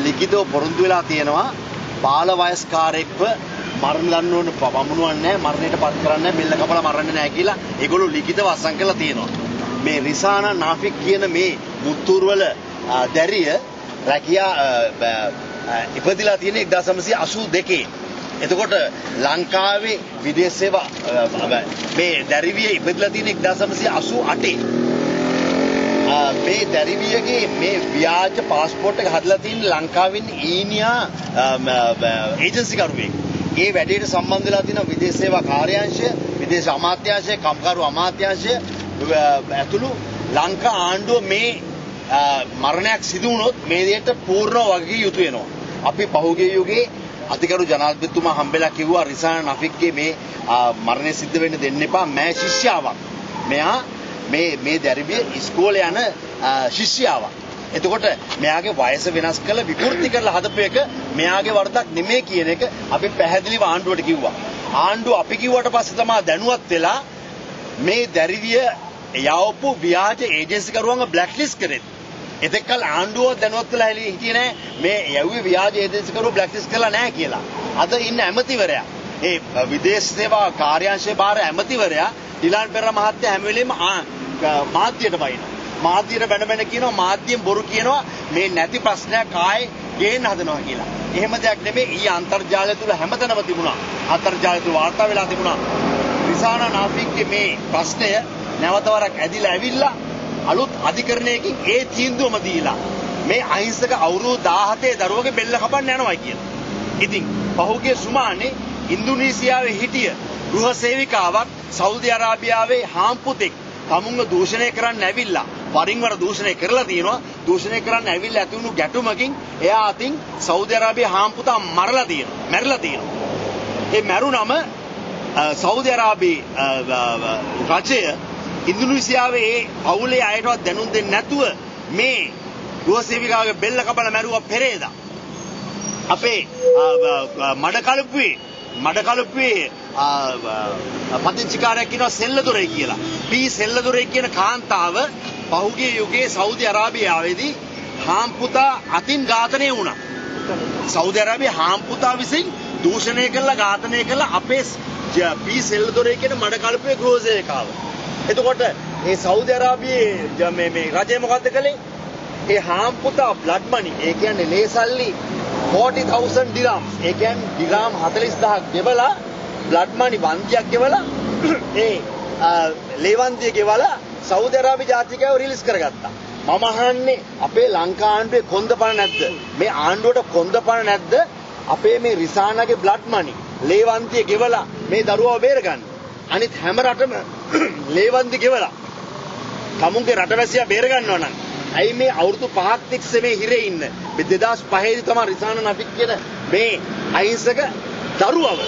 ලිඛිතව පොරොන්දු වෙලා තියෙනවා බාල වයස්කාරයෙක්ව මරණ දඬුවම පමුණුවන්නේ නැහැ, මරණයට පත් කරන්නේ නැහැ, බෙල්ල කපලා මරන්නේ නැහැ කියලා ඒගොල්ලෝ ලිඛිතව අසං කරලා තියෙනවා. මේ රිසානා නාෆික් කියන මේ මුත්තූර්වල දැරිය රැකියා ඉපදිලා තියෙන 1982. එතකොට ලංකාවේ විදේශ සේවා මේ දැරිවිය ඉපදිලා තියෙන 1988. මේ දැරිවියගේ මේ ව්‍යාජ පාස්පෝර්ට් එක හදලා තියෙන ලංකාවෙන් ඊනියා ඒජන්සි කරුවෙක්. ඒ වැඩේට සම්බන්ධ වෙලා තියෙන විදේශ සේවා කාර්යාංශය, විදේශ අමාත්‍යාංශය, කම්කරු අමාත්‍යාංශය ඇතුළු ලංකා ආණ්ඩුව මේ මරණයක් සිදු වුණොත් මේ දෙයට පූර්ණව වගකීම් යුතු වෙනවා. අපි පහුගිය යුගයේ අතිගරු ජනාධිපතිතුමා හම්බෙලා කිව්වා රිසානා නෆික්ගේ මේ මරණය සිද්ධ වෙන්න දෙන්න එපා. මෑ ශිෂ්‍යාවක්. මෙයා මේ දැරිවිය ඉස්කෝලේ යන ශිෂ්‍යාවක්. එතකොට මෙයාගේ වයස වෙනස් කළ විකෘති කරලා හදපු එක මෙයාගේ වරදක් නෙමෙයි කියන එක අපි පැහැදිලිව ආණ්ඩුවට කිව්වා. ආණ්ඩුව අපි කිව්වට පස්සේ තමයි දැනුවත් වෙලා මේ දැරිවිය යවපු ව්‍යාජ ඒජන්සි කරුවන්ව බ්ලැක් ලිස්ට් කරේ. එතෙක්කල් ආණ්ඩුව දැනුවත් වෙලා හිටියේ නෑ මේ යවුවේ ව්‍යාජ ඒජන්සි කරුවෝ බ්ලැක් ලිස්ට් කරලා නෑ කියලා. අද ඉන්න ඇමතිවරයා ඒ විදේශ සේවා කාර්යාංශයේ බාර ඇමතිවරයා ඩිලාන් පෙරේරා මහත්තයා හැම වෙලෙම මාධ්‍යයට බයිනවා. මාධ්‍යයට බැන කියනවා, මාධ්‍යෙන් බොරු කියනවා මේ නැති ප්‍රශ්නයක් ආයේ ගේන්න හදනවා කියලා. එහෙම දෙයක් නෙමෙයි. ඊ අන්තර්ජාලය තුල හැමතැනම තිබුණා. අන්තර්ජාලය තුල වාර්තා වෙලා තිබුණා. රිසානා නාෆික්ගේ මේ ප්‍රශ්නය නැවත වරක් ඇදිලා ඇවිල්ලා අලුත් අධිකරණයකින් ඒ තීන්දුවම දීලා මේ අහිංසක අවුරුදු 17 දරුවගේ බෙල්ල කපන්න යනවා කියලා. ඉතින් පහුගිය සුමානේ ඉන්දුනීසියාවේ හිටිය ගෘහ සේවිකාවක් සෞදි අරාබියාවේ හාම්පුතෙක් තමුන්ව දූෂණය කරන්න ඇවිල්ලා වරින් වර දූෂණය කරලා තියෙනවා. දූෂණය කරන්න ඇවිල්ලා ඇති වුණු ගැටුමකින් එයා අතින් සෞදි අරාබියේ හාම්පුතා මැරිලා තියෙනවා. ඒ මැරුණම සෞදි අරාබියේ රජය ඉන්දුනීසියාවේ ඒ පවුලේ අයටවත් දැනුම් දෙන්නේ නැතුව මේ ගෘහ සේවිකාවගේ බෙල්ල කපලා මැරුවා පෙරේදා. අපේ මඩකලුප්පුවේ පදිංචිකාරයෙක් ඉන්නවා සෙල්ලදොරේ කියලා. පී සෙල්ලදොරේ කියන කාන්තාව පහුගිය යුගයේ සෞදි අරාබියාවේදී හාම්පුතා අතින් ඝාතනය වුණා. සෞදි අරාබියේ හාම්පුතා විසින් දූෂණය කළා, ඝාතනය කළා අපේ පී සෙල්ලදොරේ කියන මඩකලුප්පුවේ ගෘහ සේවිකාව. එතකොට ඒ සෞදි අරාබියේ මේ රජය මොකද්ද කළේ? ඒ හාම්පුතා බ්ලඩ් මනි, ඒ කියන්නේ ලේසල්ලි 40,000 dirhams, ඒ කියන්නේ දිරාම් 40000ක් ගෙවලා බ්ලඩ් මනි වන්දියක් ගෙවලා ඒ ලේවන්දිය ගෙවලා සෞදි අරාබිය ජාතිකයව රිලීස් කරගත්තා. මම අහන්නේ අපේ ලංකා ආණ්ඩුවේ කොන්දපණ නැද්ද? මේ ආණ්ඩුවට කොන්දපණ නැද්ද? අපේ මේ රිසානාගේ බ්ලඩ් මනි ලේවන්දිය ගෙවලා මේ දරුවව බේරගන්න. අනිත් හැම රටම ලේවන්දි ගෙවලා තමුන්ගේ රටවැසියා බේර ගන්නවා නම් ඇයි මේ අවුරුදු 5ක් තිස්සේ මේ හිරේ ඉන්න? මේ 2005 දී තමයි රිසානා නෆික් කියන මේ අහිංසක දරුවව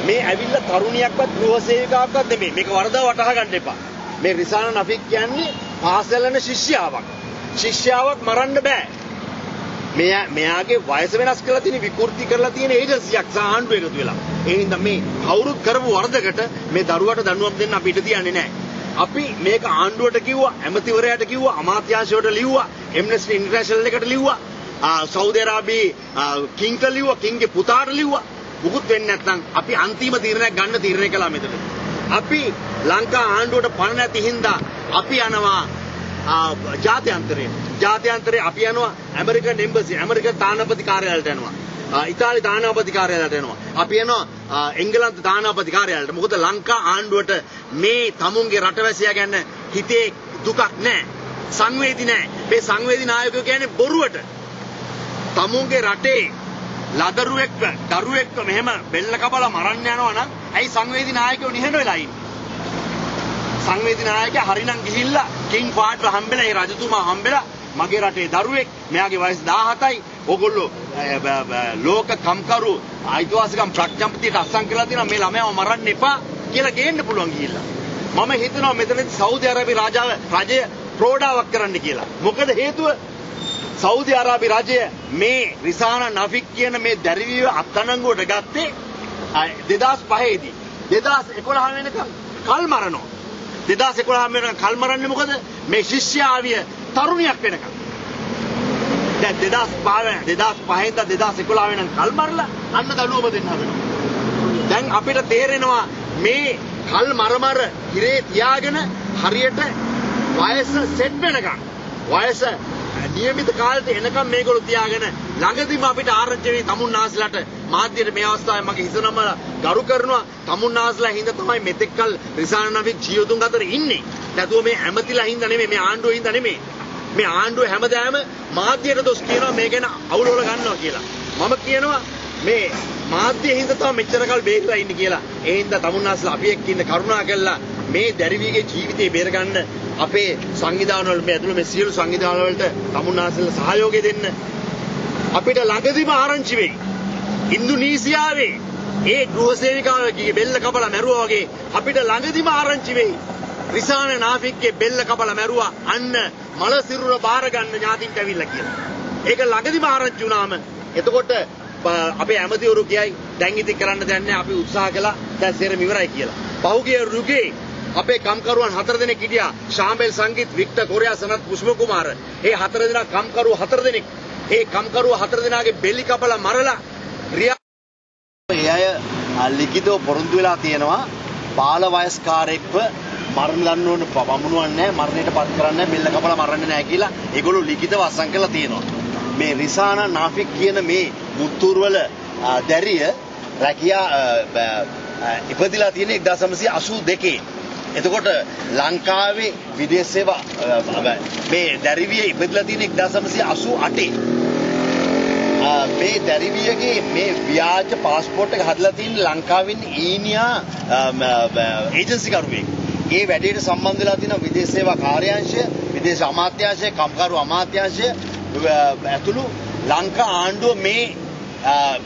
මේ ඇවිල්ලා තරුණියක්වත් ගෘහ සේවිකාවක්වත් නෙමෙයි. මේක වරදව වටහා ගන්න එපා. මේ රිසානා නෆික් කියන්නේ පාසල් යන ශිෂ්‍යාවක්. ශිෂ්‍යාවක් මරන්න බෑ. මෙයාගේ වයස වෙනස් කරලා තියෙන විකෘති කරලා තියෙන ඒජන්සියක් සහ ආණ්ඩුව එකතු වෙලා. ඒ හින්දා මේ කවුරුත් කරපු වරදකට මේ දරුවට දඬුවම් දෙන්න අපි ඉඩ තියන්නේ නැහැ. අපි මේක ආණ්ඩුවට කිව්වා, ඇමතිවරයාට කිව්වා, අමාත්‍යාංශයට ලිව්වා, එම්නෙස්ටි ඉන්ටර්නැෂනල් එකට ලිව්වා, සෞදි අරාබියේ කිංට ලිව්වා, කිංගේ පුතාට ලිව්වා. මුකුත් වෙන්නේ නැත්නම් අපි අන්තිම තීරණයක් ගන්න තීරණය කළා මෙතන. අපි ලංකා ආණ්ඩුවට පණ නැති හින්දා අපි යනවා ජාත්‍යන්තරේ අපි යනවා ඇමරිකන් එම්බසි, ඇමරිකන් තානාපති කාර්යාලයට යනවා. ඉතාලි තානාපති කාර්යාලයට යනවා. අපි යනවා එංගලන්ත තානාපති කාර්යාලයට. මොකද ලංකා ආණ්ඩුවට මේ තමුන්ගේ රටවැසියා ගැන හිතේ දුකක් නැහැ. සංවේදී නැහැ. මේ සංවේදී නායකයෝ කියන්නේ බොරුවට. තමුන්ගේ රටේ දරුවෙක්ව මෙහෙම බෙල්ල කපලා මරන්න යනවා නම් ඇයි සංවේදී නායකයෝ නිහඬ වෙලා ඉන්නේ? සංවේදී නායකයා හරිනම් ගිහිල්ලා කිං පාට්ව හම්බෙලා ඒ රජතුමා හම්බෙලා මගේ රටේ දරුවෙක්, මෙයාගේ වයස 17යි, ඕගොල්ලෝ ලෝක කම්කරු අයිතිවාසිකම් ප්‍රඥප්තියට අත්සන් කරලා තියෙනවා, මේ ළමයාව මරන්න එපා කියලා ගේන්න පුළුවන් ගිහිල්ලා. මම හිතනවා මෙතනදී සෞදි අරාබිය රජය ප්‍රෝඩාවක් කරන්න කියලා. මොකද හේතුව සෞදි අරාබිය රජය මේ රිසානා නෆික් කියන මේ දැරිවිව අත්අඩංගුවට ගත්තේ 2005 දී. 2011 වෙනකම් කල් මරනවා. 2011 වෙනකම් කල් මරන්නේ මොකද? මේ ශිෂ්‍යාවිය තරුණියක් වෙනකම්. දැන් 2005 ඉඳන් 2011 වෙනකන් කල් මරලා අන්න දඬුවම දෙන්න හදනවා. දැන් අපිට තේරෙනවා මේ කල් මර හිරේ තියාගෙන හරියට වයස සෙට් වෙනකන් වයස නියමිත කාලෙට එනකම් මේගොල්ලෝ තියාගෙන ළඟදිම අපිට ආරංචි වෙයි තමුන්නාස්ලාට මාධ්‍යයට මේ අවස්ථාවේ මගේ හිතනම ගරු කරනවා තමුන්නාස්ලා හින්දා තමයි මෙතෙක්කල් රිසාන නවික් ජීවතුන් අතර ඉන්නේ. නැතුව මේ ඇමතිලා හින්දා නෙමෙයි මේ ආණ්ඩුව හින්දා නෙමෙයි. මේ ආණ්ඩුව හැමදාම මාධ්‍යයට දොස් කියනවා මේ ගැන අවුලවල ගන්නවා කියලා. මම කියනවා මේ මාධ්‍ය හින්දා තමයි මෙච්චර කල් බේරලා ඉන්නේ කියලා. ඒ හින්දා තමුන්නාස්ලා අපි එක්ක ඉන්න කරුණා කළා මේ දැරිවිගේ ජීවිතේ බේරගන්න අපේ සංවිධාන වල මේ ඇතුළේ මේ සියලු සංවිධාන වලට තමුන්නාස්ලා සහයෝගය දෙන්න. අපිට ළඟදිම ආරංචි වෙයි. ඉන්දුනීසියාවේ ඒ ගෘහ සේවිකාවගේ බෙල්ල කපලා මැරුවා වගේ අපිට ළඟදිම ආරංචි වෙයි. රිසාන නාෆික්ගේ බෙල්ල කපලා මැරුවා අන්න මල සිරුර බාර ගන්න ඥාතින්ට ඇවිල්ලා කියලා. ඒක ළඟදිම ආරංචි වුණාම එතකොට අපේ ඇමතිවරු කියයි දැන් ඉතින් කරන්න දෙයක් නැහැ අපි උත්සාහ කළා දැන් සේරම ඉවරයි කියලා. පහුගිය රුගේ අපේ කම්කරුවන් 4 දෙනෙක් හිටියා ශාම්බෙල් සංගීත් වික්ටර් කොරියා සනත් පුෂ්ප කුමාර. ඒ 4 දෙනා කම්කරුවෝ 4 දෙනෙක්. ඒ කම්කරුවෝ 4 දෙනාගේ බෙල්ලි කපලා මරලා ඒ අය ලිඛිතව පොරොන්දු වෙලා තියෙනවා බාල වයස්කාරයෙක්ව මරණ දඬුවම පමුණුවන්නේ නැහැ මරණයට පත් කරන්නේ නැහැ බෙල්ල කපලා මරන්නේ නැහැ කියලා ඒගොල්ලෝ ලිඛිතව අසං කරලා තියෙනවා. මේ රිසාන නාෆික් කියන මේ මුත්තූර්වල දැරිය රැකියා ඉපදිලා තියෙන 1982. එතකොට ලංකාවේ විදේශ සේවා මේ දැරිවිය ඉපදිලා තියෙන 1988. මේ දැරිවියගේ මේ ව්‍යාජ පාස්පෝර්ට් එක හදලා තියෙන ලංකාවෙන් ඊනියා ඒජන්සි කරුවෙක්. ඒ වැඩේට සම්බන්ධ වෙලා තියෙන විදේශ සේවා කාර්යාංශය, විදේශ අමාත්‍යාංශය, කම්කරු අමාත්‍යාංශය ඇතුළු ලංකා ආණ්ඩුව මේ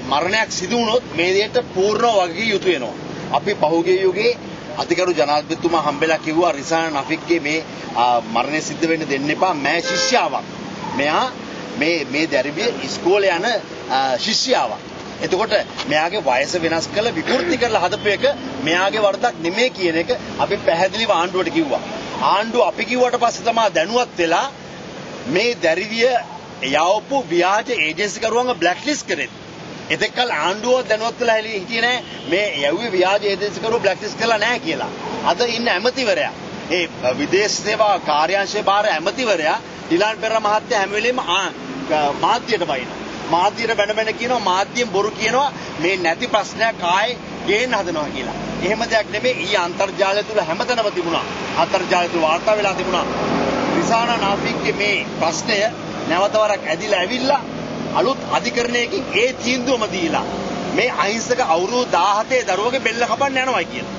මරණයක් සිදු වුණොත් මේ දෙයට පූර්ණව වගකීම් යුතු වෙනවා. අපි පහුගිය යුගයේ අතිගරු ජනාධිපතිතුමා හම්බෙලා කිව්වා රිසාන නෆික්ගේ මේ මරණය සිද්ධ වෙන්න දෙන්න එපා මෑ ශිෂ්‍යාවක්. මෙයා මේ දැරිවිය ඉස්කෝලේ යන ශිෂ්‍යාවක්. එතකොට මෙයාගේ වයස වෙනස් කළ විකෘති කරලා හදපු එක මෙයාගේ වරදක් නෙමෙයි කියන එක අපි පැහැදිලිව ආණ්ඩුවට කිව්වා. ආණ්ඩුව අපි කිව්වට පස්සේ තමයි දැනුවත් වෙලා මේ දැරිවිය යවපු ව්‍යාජ ඒජන්සි කරුවන්ව බ්ලැක් ලිස්ට් කරේ. එතෙක්කල් ආණ්ඩුව දැනුවත් වෙලා හිටියේ නෑ මේ යවුවේ ව්‍යාජ ඒජන්සි කරුවෝ බ්ලැක් ලිස්ට් කරලා නෑ කියලා. අද ඉන්න ඇමතිවරයා ඒ විදේශ සේවා කාර්යාංශයේ බාර ඇමතිවරයා ඩිලාන් පෙරේරා මහත්තයා හැම වෙලෙම මාධ්‍යයට බයිනවා. මාධ්‍යයට බැන කියනවා මාධ්‍යෙන් බොරු කියනවා මේ නැති ප්‍රශ්නයක් ආයේ ගේන්න හදනවා කියලා. එහෙම දෙයක් නෙමෙයි. ඊ අන්තර්ජාලය තුල හැමතැනම තිබුණා. අන්තර්ජාලය තුල වාර්තා වෙලා තිබුණා. රිසාන නාෆික්ගේ මේ ප්‍රශ්නය නැවත වරක් ඇදිලා ඇවිල්ලා අලුත් අධිකරණයකින් ඒ තීන්දුවම දීලා මේ අහිංසක අවුරුදු 17 දරුවගේ බෙල්ල කපන්න යනවා කියලා.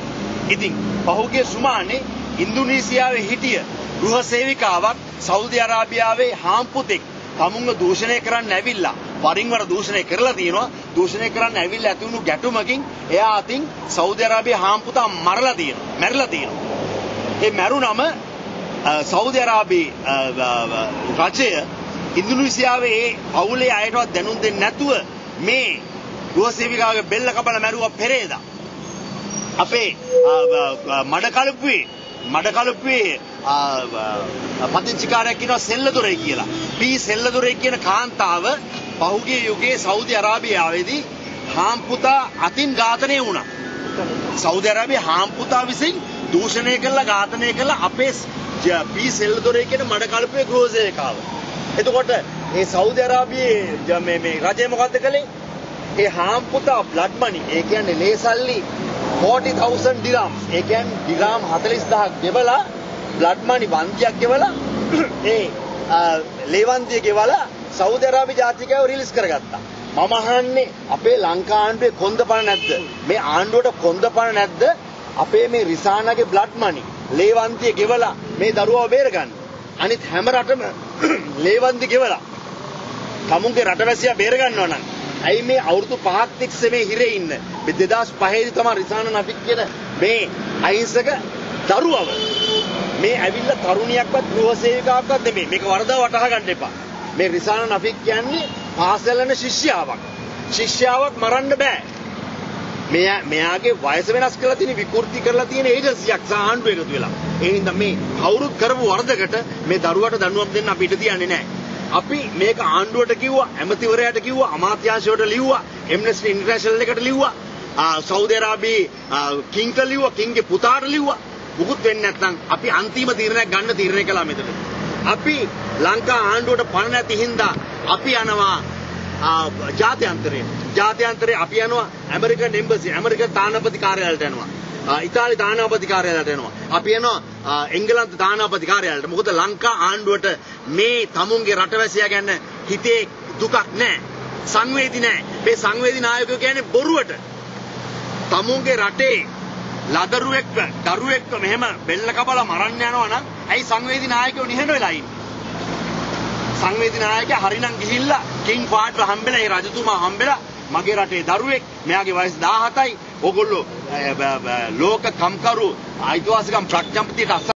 ඉතින් පහුගිය සුමානේ ඉන්දුනීසියාවේ හිටිය ගෘහ සේවිකාවක් සෞදි අරාබියාවේ හාම්පුතෙක් තමුන්ව දූෂණය කරන්න ඇවිල්ලා වරින් වර දූෂණය කරලා තියෙනවා. දූෂණය කරන්න ඇවිල්ලා ඇති වුණු ගැටුමකින් එයා අතින් සෞදි අරාබියේ හාම්පුතා මැරිලා තියෙනවා. ඒ මැරුණම සෞදි අරාබියේ රජය ඉන්දුනීසියාවේ ඒ පවුලේ අයටවත් දැනුම් දෙන්නේ නැතුව මේ ගෘහ සේවිකාවගේ බෙල්ල කපලා මැරුවා පෙරේදා. අපේ මඩකලුප්පුවේ පදිංචිකාරයෙක් ඉන්නවා සෙල්ලදොරේ කියලා. පී සෙල්ලදොරේ කියන කාන්තාව පහුගිය යුගයේ සෞදි අරාබියාවේදී හාම්පුතා අතින් ඝාතනය වුණා. සෞදි අරාබියේ හාම්පුතා විසින් දූෂණය කළා ඝාතනය කළා අපේ පී සෙල්ලදොරේ කියන මඩකලුප්පුවේ ගෘහ සේවිකාව. එතකොට ඒ සෞදි අරාබියේ මේ රජය මොකද්ද කළේ? ඒ හාම්පුතා බ්ලඩ් මනි ඒ කියන්නේ ලේසල්ලි 40,000 dirhams ඒ කියන්නේ දිරාම් 40000ක් ගෙවලා බ්ලඩ් මනි වන්දියක් ගෙවලා ඒ ලේවන්දිය ගෙවලා සෞදි අරාබිය ජාතිකයව රිලීස් කරගත්තා. මම අහන්නේ අපේ ලංකා ආණ්ඩුවේ කොන්දපණ නැද්ද? මේ ආණ්ඩුවට කොන්දපණ නැද්ද? අපේ මේ රිසානාගේ බ්ලඩ් මනි ලේවන්දිය ගෙවලා මේ දරුවව බේරගන්න. අනිත් හැම රටම ලේවන්දි ගෙවලා තමුන්ගේ රටවැසියා බේර ගන්නවා නම් ඇයි මේ අවුරුදු 5ක් තිස්සේ මේ හිරේ ඉන්න මේ 2005 දී තමයි රිසාන නෆික් කියන මේ අහිංසක දරුවව මේ ඇවිල්ලා තරුණියක්වත් ගෘහ සේවිකාවක්වත් නෙමෙයි මේක වරදව වටහා ගන්න එපා මේ රිසාන නෆික් කියන්නේ පාසල් යන ශිෂ්‍යාවක් මරන්න බෑ මෙයාගේ වයස වෙනස් කරලා තියෙන විකෘති කරලා තියෙන ඒජන්සියක් සහ ආණ්ඩුව එකතු වෙලා ඒ හින්දා මේ කවුරුත් කරපු වරදකට මේ දරුවට දඬුවම් දෙන්න අපිට තියන්නේ නැහැ අපි මේක ආණ්ඩුවට කිව්වා, ඇමතිවරයාට කිව්වා, අමාත්‍යාංශයට ලිව්වා, ඇම්නස්ටි ඉන්ටර්නැෂනල් එකට ලිව්වා, සෞදි අරාබියේ කිංට ලිව්වා, කිංගේ පුතාට ලිව්වා. මුකුත් වෙන්නේ නැත්නම් අපි අන්තිම තීරණයක් ගන්න තීරණය කළා මෙතන. අපි ලංකා ආණ්ඩුවට පණ නැති හින්දා අපි යනවා ජාත්‍යන්තරේ අපි යනවා ඇමරිකන් එම්බසි, ඇමරිකන් තානාපති කාර්යාලයට යනවා. ඉතාලි තානාපති කාර්යාලයට යනවා. අපි යනවා එංගලන්ත තානාපති කාර්යාලයට. මොකද ලංකා ආණ්ඩුවට මේ තමුන්ගේ රටවැසියා ගැන හිතේ දුකක් නැහැ. සංවේදී නැහැ. මේ සංවේදී නායකයෝ කියන්නේ බොරුවට. තමුන්ගේ රටේ ලදරුවෙක්ව, දරුවෙක්ව මෙහෙම බෙල්ල කපලා මරන්න යනවා නම් ඇයි සංවේදී නායකයෝ නිහඬ වෙලා ඉන්නේ? සංවේදී නායකයා හරිනම් ගිහිල්ලා කිං පාට්ව හම්බෙලා ඒ රජතුමා හම්බෙලා මගේ රටේ දරුවෙක් මෙයාගේ වයස 17යි ඕගොල්ලෝ ලෝක කම්කරු අයිතිවාසිකම් ප්‍රඥප්තියට